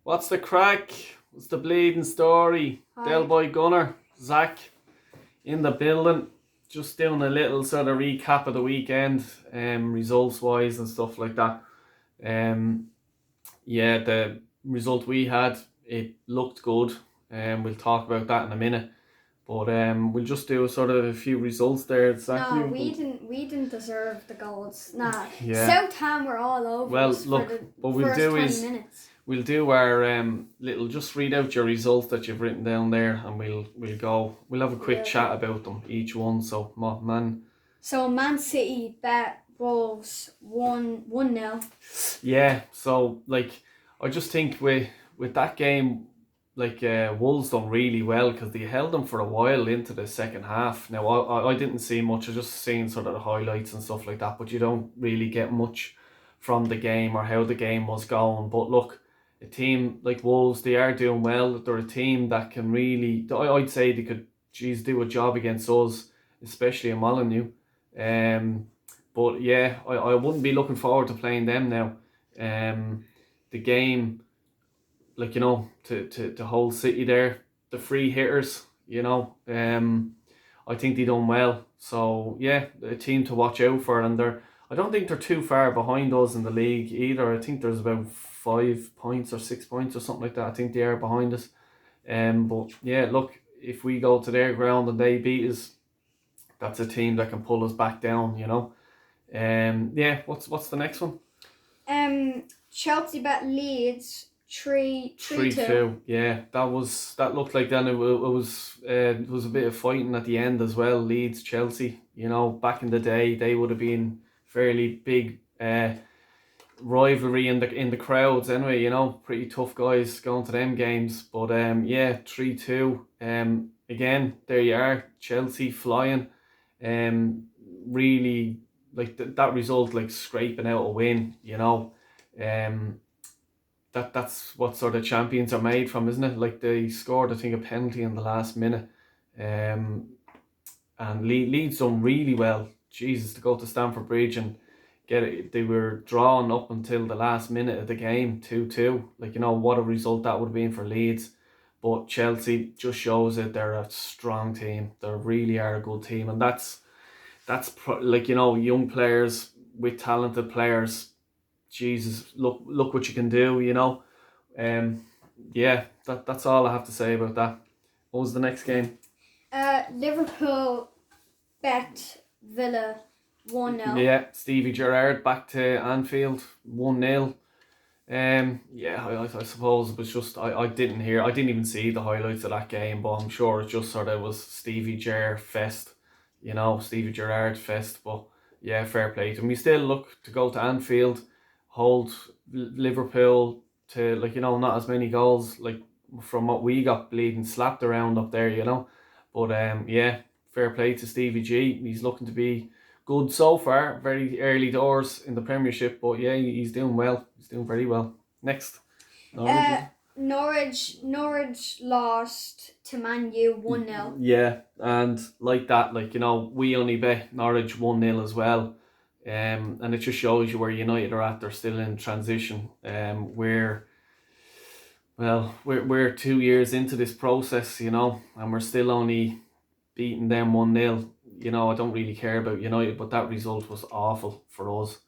What's the crack? What's the bleeding story? Del Hi. Boy Gunner, Zach in the building. Just doing a little sort of recap of the weekend, results wise and stuff like that. Um, yeah, the result we had, it looked good. We'll talk about that in a minute. But we'll just do sort of a few results there. Zach, No, you, we didn't deserve the goals. Nah, yeah. Southam were all over Well, us for look, the what we'll first do 20 is minutes. we'll do our little. Just read out your results that you've written down there, and we'll go. We'll have a quick Yeah, chat about them each one. So, man, So Man City bet Wolves 1-0. yeah. So, like, I just think with that game, like Wolves done really well because they held them for a while into the second half. Now, I didn't see much. I just seen sort of the highlights and stuff like that, but you don't really get much from the game or how the game was going. But look, a team like Wolves, they are doing well. They're a team that can really, I'd say they could, geez, do a job against us, especially in Molyneux. Um, but yeah, I wouldn't be looking forward to playing them now. The game, like, to hold City there, the free hitters, I think they done well. So yeah, a team to watch out for, and I don't think they're too far behind us in the league either. I think there's about 5 points or 6 points or something like that. I think they are behind us. But yeah, look, if we go to their ground and they beat us, that's a team that can pull us back down. Yeah. What's the next one? Chelsea bet Leeds 3-2. 3-2. Yeah, that looked like then it was a bit of fighting at the end as well. Leeds, Chelsea. Back in the day, they would have been fairly big rivalry in the crowds. Anyway, pretty tough guys going to them games. But yeah, 3-2. Again, there you are, Chelsea flying. Really like that result, like scraping out a win. Um that's what sort of champions are made from, isn't it? Like they scored, I think, a penalty in the last minute, um, and Leeds done really well. Jesus, to go to Stamford Bridge and get it, they were drawn up until the last minute of the game, 2-2. Like, what a result that would have been for Leeds. But Chelsea just shows that they're a strong team. They really are a good team, and like, young players with talented players. Jesus, look what you can do. Um, yeah, that's all I have to say about that. What was the next game? Liverpool bet Villa 1-0. Yeah, Stevie Gerrard back to Anfield, 1-0. Yeah, I suppose it was just I didn't even see the highlights of that game, but I'm sure it just sort of was Stevie Gerrard fest, Stevie Gerrard fest. But yeah, fair play to him. We still look to go to Anfield, hold Liverpool to, like, not as many goals like from what we got bleeding slapped around up there. But yeah, fair play to Stevie G. He's looking to be good so far. Very early doors in the Premiership, but yeah, he's doing well. He's doing very well. Next, Norwich. Uh, Norwich lost to Man U 1-0. Yeah, and like that, like, we only bet Norwich 1-0 as well. And it just shows you where United are at. They're still in transition. We're 2 years into this process, and we're still only beating them 1-0. I don't really care about United, but that result was awful for us.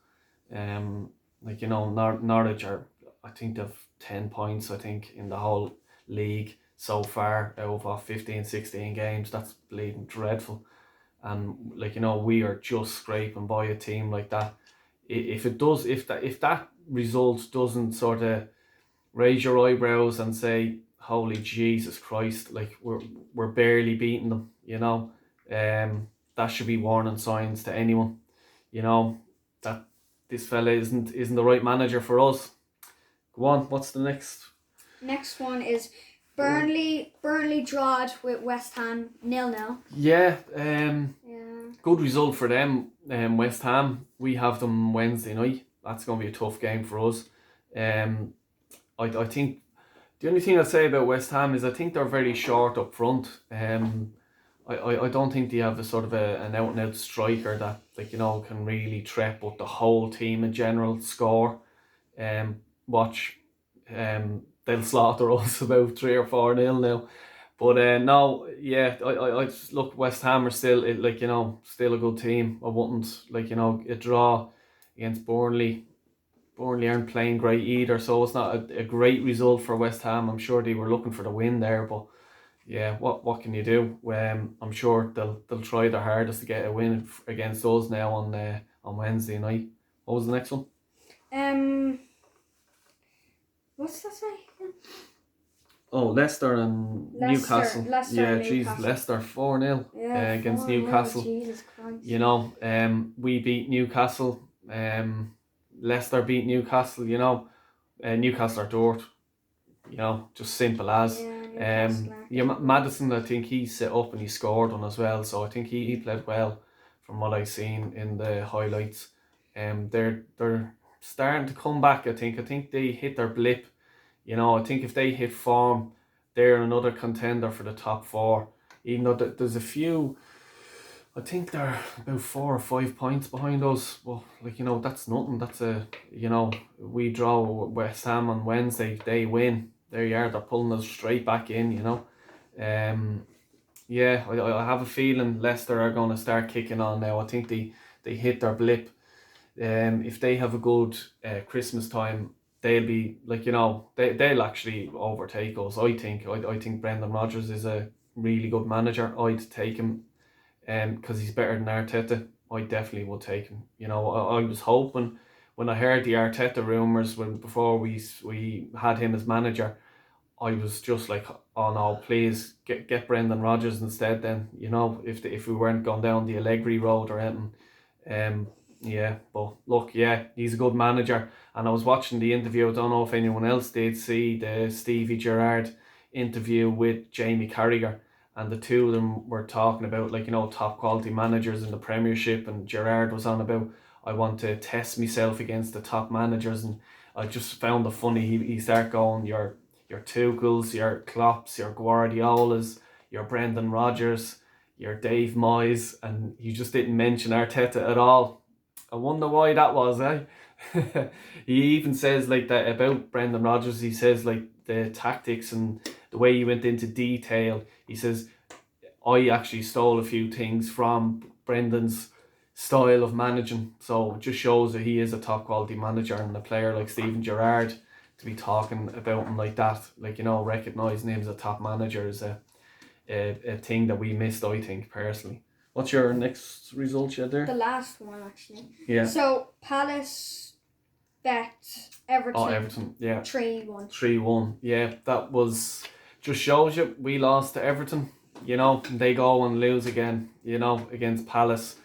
Like, Norwich are, I think they've 10 points, I think, in the whole league so far out of 15, 16 games. That's bleeding dreadful. And, like, we are just scraping by a team like that. If that result doesn't sort of raise your eyebrows and say, "Holy Jesus Christ!" Like, we're barely beating them. That should be warning signs to anyone. That this fella isn't the right manager for us. Go on. What's the next? Next one is Burnley drawed with West Ham 0-0. Yeah. Yeah. Good result for them. West Ham. We have them Wednesday night. That's going to be a tough game for us. I think the only thing I'd say about West Ham is I think they're very short up front. I don't think they have a sort of an out and out striker that, like, can really trap up the whole team in general score. Watch they'll slaughter us about 3 or 4 nil now. But no, yeah, I just look, West Ham are still like, still a good team. I wouldn't, like, a draw against Burnley. Burnley aren't playing great either, so it's not a great result for West Ham. I'm sure they were looking for the win there, but yeah, what can you do? I'm sure they'll try their hardest to get a win against us now on Wednesday night. What was the next one? What's that say? Oh, Leicester and Newcastle. Leicester Yeah, and Jesus, Newcastle. Leicester 4-0 against 4-0, Newcastle. Jesus Christ. We beat Newcastle. Leicester beat Newcastle. Newcastle are dirt. Just simple as. Madison, I think he set up and he scored one as well. So I think he played well from what I've seen in the highlights. They're starting to come back. I think they hit their blip. I think if they hit form, they're another contender for the top 4. Even though there's a few, I think they're about 4 or 5 points behind us. Well, that's nothing. That's we draw West Ham on Wednesday. They win. There you are. They're pulling us straight back in. Yeah, I have a feeling Leicester are going to start kicking on now. I think they hit their blip. If they have a good Christmas time, they'll be they'll actually overtake us. I think Brendan Rodgers is a really good manager. I'd take him, because he's better than Arteta. I definitely would take him. I was hoping when I heard the Arteta rumours before we had him as manager, I was just like, oh no, please get Brendan Rodgers instead. Then if we weren't going down the Allegri road or anything, yeah. But look, yeah, he's a good manager. And I was watching the interview. I don't know if anyone else did see the Stevie Gerrard interview with Jamie Carragher, and the two of them were talking about top quality managers in the Premiership, and Gerrard was on about, I want to test myself against the top managers, and I just found it funny. He started going, your Tuchels, your Klopps, your Guardiolas, your Brendan Rodgers, your Dave Moyes, and he just didn't mention Arteta at all. I wonder why that was, eh? He even says like that about Brendan Rodgers. He says like the tactics and the way he went into detail. He says, I actually stole a few things from Brendan's style of managing. So it just shows that he is a top quality manager, and a player like Steven Gerrard to be talking about him like that, recognising him as a top manager is a thing that we missed, I think, personally. What's your next result you had there? The last one, actually. Yeah. So, Palace bet Everton. Oh, Everton, yeah. 3-1. 3-1, yeah. That was, just shows you, we lost to Everton. They go and lose again, against Palace.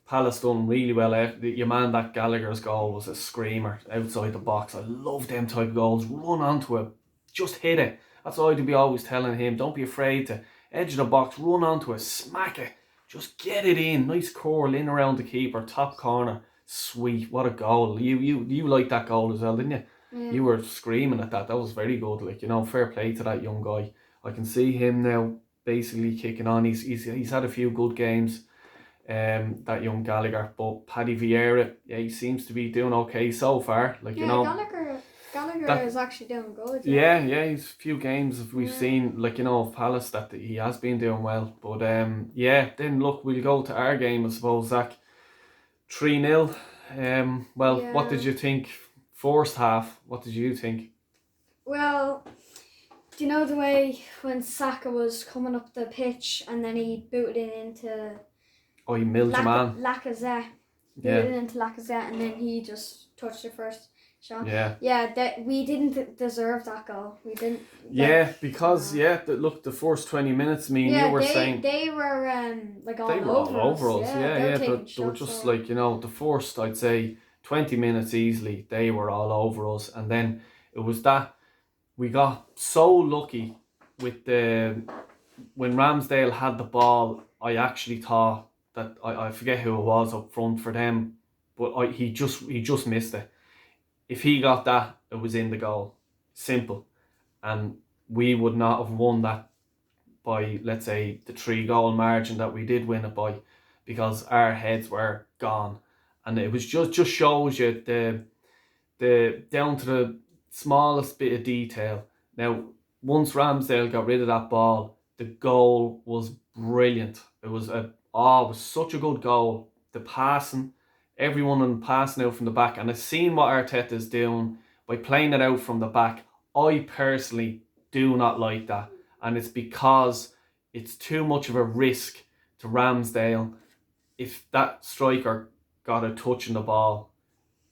Palace done really well. Your man, that Gallagher's goal was a screamer outside the box. I love them type of goals. Run onto it. Just hit it. That's all I'd be always telling him. Don't be afraid to edge of the box. Run onto it. Smack it. Just get it in. Nice curl in around the keeper. Top corner. Sweet. What a goal. You liked that goal as well, didn't you? Yeah. You were screaming at that. That was very good. Fair play to that young guy. I can see him now basically kicking on. He's had a few good games. That young Gallagher, but Paddy Vieira, yeah, he seems to be doing okay so far. Gallagher is actually doing good. Yeah, he's a few games we've seen, of Palace, that he has been doing well. But then look, we'll go to our game, I suppose, Zach. 3-0. What did you think? First half, what did you think? Well, do you know the way when Saka was coming up the pitch and then he booted it into... Oh, he milled your man. Lacazette. Yeah. Booted it into Lacazette, and then he just touched the first shot. Yeah. Yeah, that we didn't deserve that goal. We didn't. Because the first 20 minutes, you were saying they were all over us. Yeah. They were just the first, I'd say, 20 minutes easily, they were all over us, and then it was that we got so lucky with when Ramsdale had the ball. I actually thought that I forget who it was up front for them, but he just missed it. If he got that, it was in the goal. Simple. And we would not have won that by, let's say, the 3-goal margin that we did win it by, because our heads were gone. And it was just shows you the down to the smallest bit of detail. Now, once Ramsdale got rid of that ball, the goal was brilliant. It was it was such a good goal. The passing, everyone on passing out from the back, and I've seen what Arteta's doing by playing it out from the back. I personally do not like that, and it's because it's too much of a risk to Ramsdale. If that striker got a touch on the ball,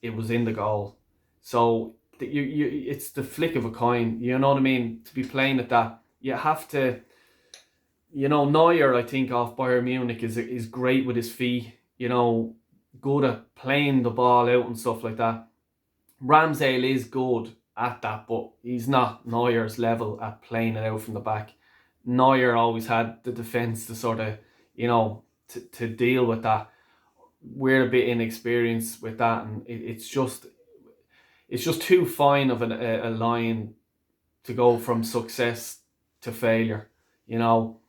it was in the goal. So it's the flick of a coin. You know what I mean? To be playing at that, you have to. You know, Neuer, I think, off Bayern Munich is great with his feet. You know, good at playing the ball out and stuff like that. Ramsdale is good at that, but he's not Neuer's level at playing it out from the back. Neuer always had the defence to sort of, to deal with that. We're a bit inexperienced with that, and it's just too fine of a line to go from success to failure. You know,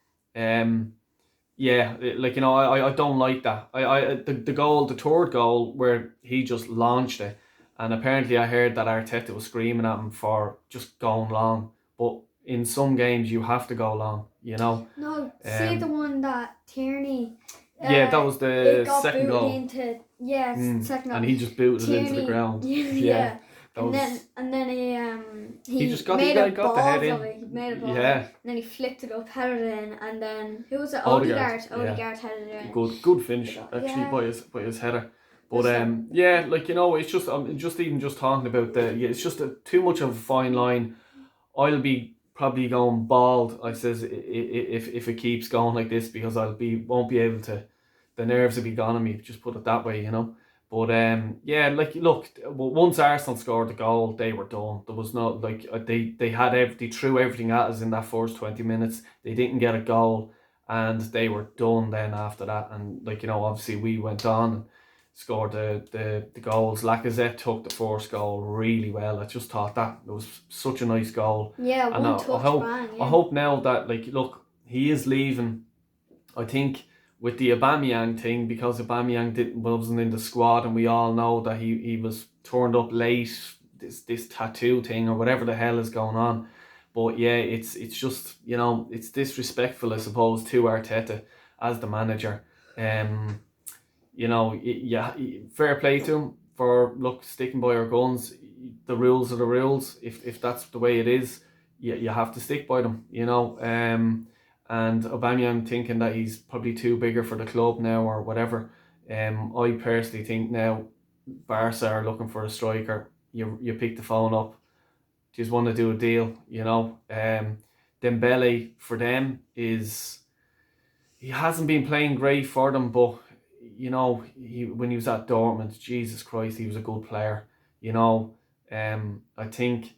yeah, I don't like that. The goal, the third goal, where he just launched it, and apparently I heard that Arteta was screaming at him for just going long. But in some games you have to go long, you know. No, see the one that Tierney. Yeah, that was the it got second booted goal. into second goal. And he just booted it into the Tierney, ground. Yeah. That And was, then he just got made the a got balls the head of in. it. He made a ball. Yeah. And then he flicked it up, headed it in, and then who was it? Odegaard. Odegaard headed it in. Good finish actually by his header. But it's just I'm just talking about it's just too much of a fine line. I'll be probably going bald, I says, if it keeps going like this, because won't be able to, the nerves will be gone on me, just put it that way, you know. But look, once Arsenal scored the goal, they were done. There was no they threw everything at us in that first 20 minutes. They didn't get a goal, and they were done then after that. And obviously we went on and scored the goals. Lacazette took the first goal really well. I just thought that it was such a nice goal. Yeah, and I hope now that look, he is leaving. I think with the Aubameyang thing, because Aubameyang wasn't in the squad, and we all know that he was turned up late, this tattoo thing or whatever the hell is going on. But yeah, it's just, it's disrespectful, I suppose, to Arteta as the manager. Fair play to him for sticking by our guns. The rules are the rules. If that's the way it is, you have to stick by them, and Aubameyang thinking that he's probably too bigger for the club now or whatever. I personally think now Barca are looking for a striker. You pick the phone up. Do you just want to do a deal? Dembele for them he hasn't been playing great for them, but when he was at Dortmund, Jesus Christ, he was a good player. I think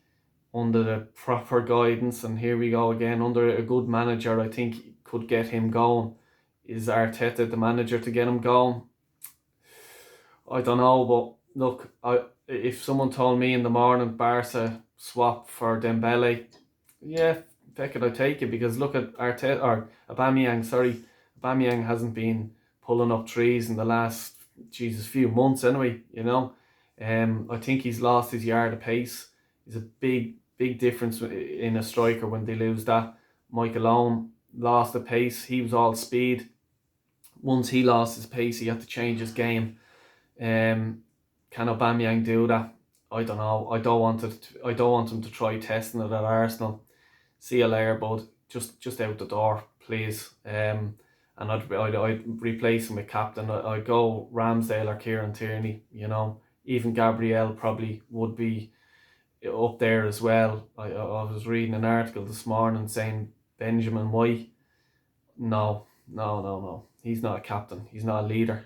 under the proper guidance, and here we go again, under a good manager, I think could get him going. Is Arteta the manager to get him going? I don't know, but look, if someone told me in the morning Barca swap for Dembele, yeah, feck it, I'd take it, because look at Arteta, or Aubameyang, sorry. Aubameyang hasn't been pulling up trees in the last few months anyway, I think he's lost his yard of pace. Is a big difference in a striker when they lose that. Michael Owen lost the pace. He was all speed. Once he lost his pace, he had to change his game. Can Aubameyang do that? I don't know. I don't want him to try testing it at Arsenal. See you later, bud. Just out the door, please. And I'd replace him with captain. I'd go Ramsdale or Kieran Tierney. Even Gabriel probably would be up there as well. I was reading an article this morning saying Benjamin White. No. He's not a captain. He's not a leader.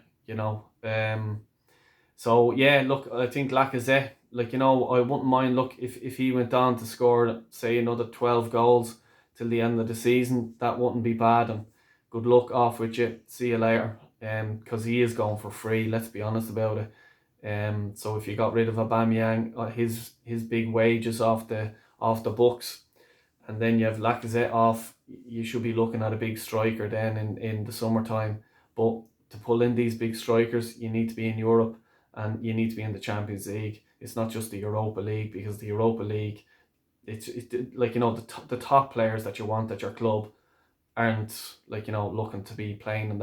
So yeah, look, I think Lacazette, I wouldn't mind. Look, if he went on to score, say, another 12 goals till the end of the season, that wouldn't be bad. And good luck off with you. See you later. Because he is going for free. Let's be honest about it. So if you got rid of Aubameyang, his big wages off the books, and then you have Lacazette off, you should be looking at a big striker then in the summertime. But to pull in these big strikers, you need to be in Europe and you need to be in the Champions League. It's not just the Europa League, because the Europa League, it's like, you know, the top players that you want at your club aren't, like, you know, looking to be playing in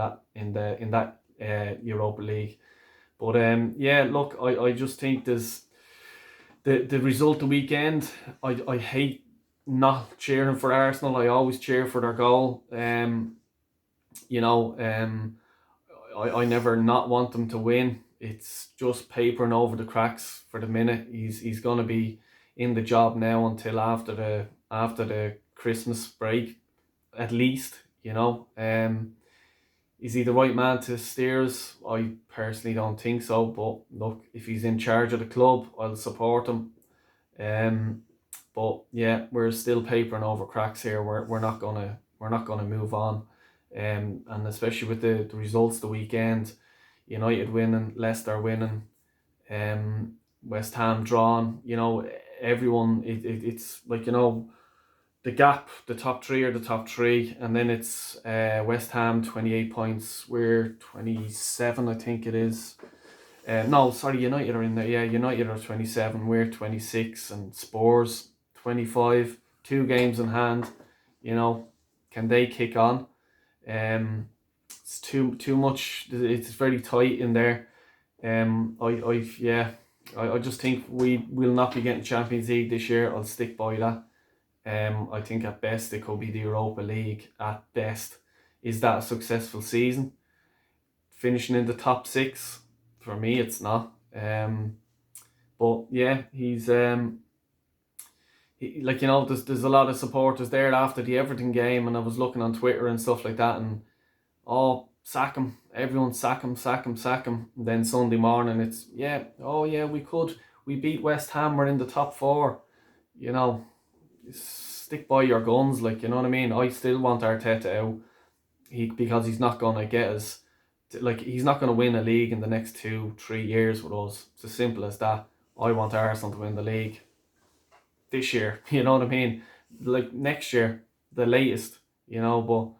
that Europa League. But yeah, look, I just think there's the result the weekend. I hate not cheering for Arsenal. I always cheer for their goal. You know, I never not want them to win. It's just papering over the cracks for the minute. He's gonna be in the job now until after the Christmas break, at least. You know, is he the right man to steer us? I personally don't think so. But look, if he's in charge of the club, I'll support him. But yeah, we're still papering over cracks here. We're not gonna move on. And especially with the results the weekend, United winning, Leicester winning, West Ham drawn. You know, everyone. It's like, you know, the gap. The top three are the top three, and then it's West Ham 28 points. We're 27, I think it is. No, sorry, United are in there. Yeah, United are 27. We're 26, and Spurs 25. 2 games in hand. You know, can they kick on? It's too much. It's very tight in there. I just think we will not be getting Champions League this year. I'll stick by that. I think at best it could be the Europa League. At best, is that a successful season? Finishing in the top 6, for me, it's not. But yeah, he's like, you know, there's a lot of supporters there after the Everton game, and I was looking on Twitter and stuff like that, and sack him, everyone sack him. And then Sunday morning it's, we beat West Ham, we're in the top 4. You know, stick by your guns, like, you know what I mean. I still want Arteta out, because he's not gonna get us, like, he's not gonna win a league in the next 2-3 years with us. It's as simple as that. I want Arsenal to win the league this year, you know what I mean, like next year the latest, you know. But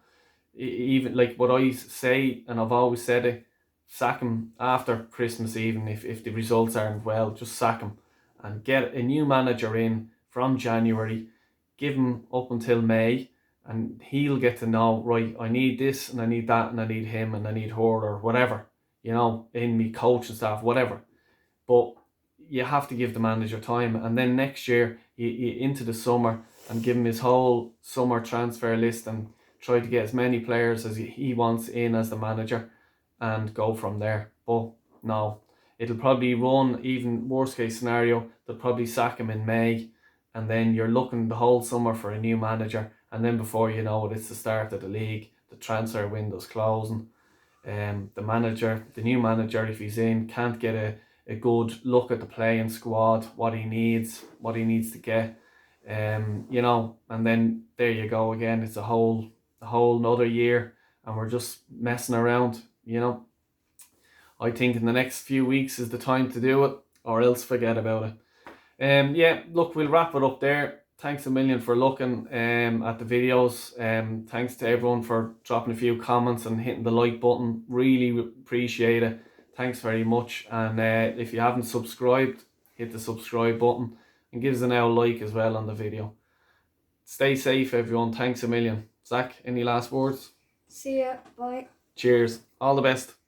even like what I say, and I've always said it, sack him after Christmas. Even if the results aren't well, just sack him and get a new manager in from January. Give him up until May, and he'll get to know, right, I need this and I need that and I need him and I need her, or whatever, you know, in me coaching staff, whatever. But you have to give the manager time, and then next year you into the summer and give him his whole summer transfer list and try to get as many players as he wants in as the manager, and go from there. But no, it'll probably run, even worst case scenario, they'll probably sack him in May, and then you're looking the whole summer for a new manager, and then before you know it, it's the start of the league, the transfer window's closing. The new manager, if he's in, can't get a good look at the playing squad, what he needs to get, you know, and then there you go again. It's a whole another year, and we're just messing around, you know. I think in the next few weeks is the time to do it, or else forget about it. Yeah, look, we'll wrap it up there. Thanks a million for looking at the videos. Thanks to everyone for dropping a few comments and hitting the like button. Really appreciate it. Thanks very much. And if you haven't subscribed, hit the subscribe button and give us an like as well on the video. Stay safe, everyone. Thanks a million. Zach, any last words? See ya. Bye. Cheers. All the best.